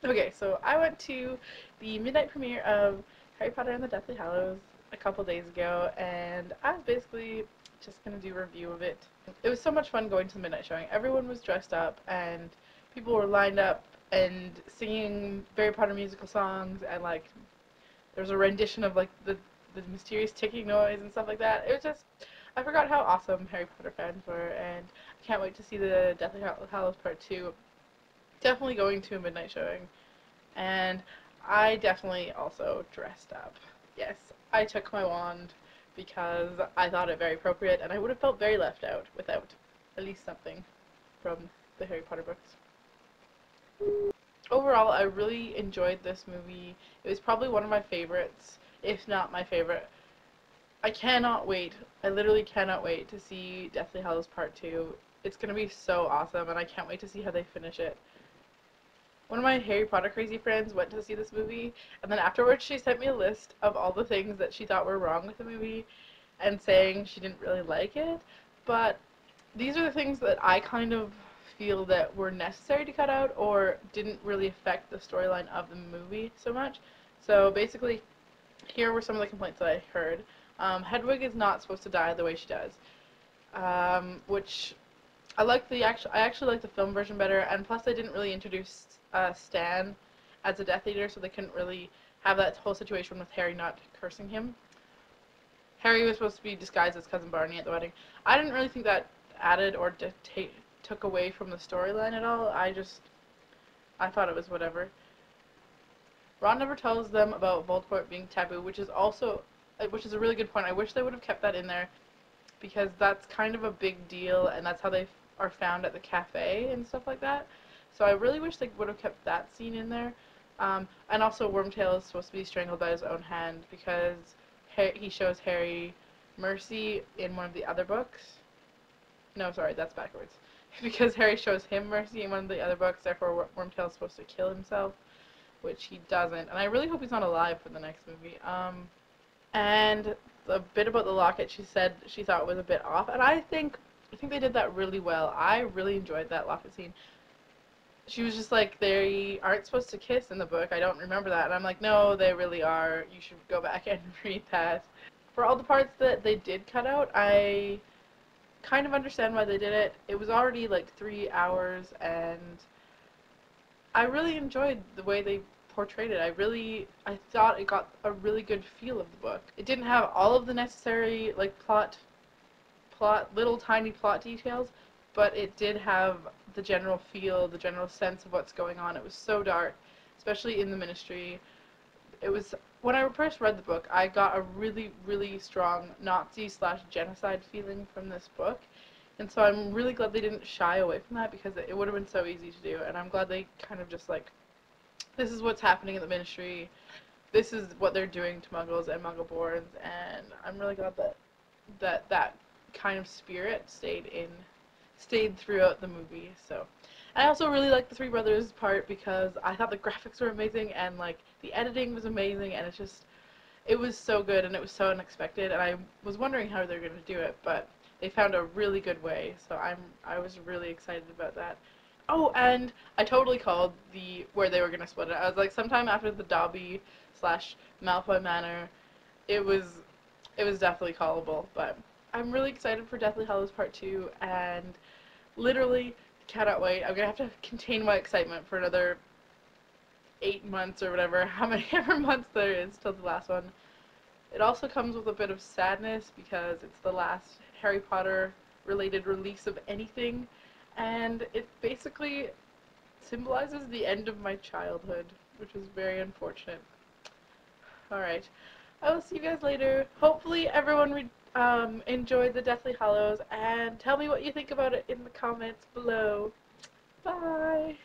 Okay, so I went to the midnight premiere of Harry Potter and the Deathly Hallows a couple days ago, and I was basically just gonna do a review of it. It was so much fun going to the midnight showing. Everyone was dressed up, and people were lined up and singing Harry Potter musical songs, and like there was a rendition of like the mysterious ticking noise and stuff like that. It was just I forgot how awesome Harry Potter fans were, and I can't wait to see the Deathly Hallows Part 2. Definitely going to a midnight showing. And I definitely also dressed up. Yes, I took my wand because I thought it very appropriate, and I would have felt very left out without at least something from the Harry Potter books. Overall, I really enjoyed this movie. It was probably one of my favorites, if not my favorite. I cannot wait. I literally cannot wait to see Deathly Hallows Part 2. It's going to be so awesome, and I can't wait to see how they finish it. One of my Harry Potter crazy friends went to see this movie, and then afterwards she sent me a list of all the things that she thought were wrong with the movie and saying she didn't really like it. But these are the things that I kind of feel that were necessary to cut out or didn't really affect the storyline of the movie so much. So basically, here were some of the complaints that I heard. Hedwig is not supposed to die the way she does, which I actually like the film version better, and plus they didn't really introduce Stan as a Death Eater, so they couldn't really have that whole situation with Harry not cursing him. Harry was supposed to be disguised as Cousin Barney at the wedding. I didn't really think that added or took away from the storyline at all. I thought it was whatever. Ron never tells them about Voldemort being taboo, which is a really good point. I wish they would have kept that in there because that's kind of a big deal, and that's how they are found at the cafe and stuff like that. So I really wish they would have kept that scene in there. And also, Wormtail is supposed to be strangled by his own hand because he shows Harry mercy in one of the other books. No, sorry, that's backwards. Because Harry shows him mercy in one of the other books, therefore Wormtail is supposed to kill himself, which he doesn't. And I really hope he's not alive for the next movie. And the bit about the locket, she said she thought was a bit off, and I think they did that really well. I really enjoyed that locket scene. She was just like, they aren't supposed to kiss in the book. I don't remember that. And I'm like, no, they really are. You should go back and read that. For all the parts that they did cut out, I kind of understand why they did it. It was already like 3 hours, and I really enjoyed the way they portrayed it. I thought it got a really good feel of the book. It didn't have all of the necessary like little tiny plot details, but it did have the general feel, the general sense of what's going on. It was so dark, especially in the Ministry. It was when I first read the book, I got a really, really strong Nazi/genocide feeling from this book. And so I'm really glad they didn't shy away from that because it would have been so easy to do. And I'm glad they kind of just like, this is what's happening in the Ministry. This is what they're doing to Muggles and Muggleborns. And I'm really glad that kind of spirit stayed throughout the movie. So I also really liked the Three Brothers part because I thought the graphics were amazing and like the editing was amazing, and it was so good and it was so unexpected, and I was wondering how they're going to do it, but they found a really good way. So I was really excited about that. Oh, and I totally called where they were going to split it. I was like, sometime after the Dobby/Malfoy Manor, it was definitely callable, but I'm really excited for Deathly Hallows Part 2, and literally cannot wait. I'm going to have to contain my excitement for another 8 months or whatever, how many ever months there is till the last one. It also comes with a bit of sadness because it's the last Harry Potter related release of anything, and it basically symbolizes the end of my childhood, which is very unfortunate. Alright, I will see you guys later. Hopefully everyone enjoyed the Deathly Hallows, and tell me what you think about it in the comments below. Bye!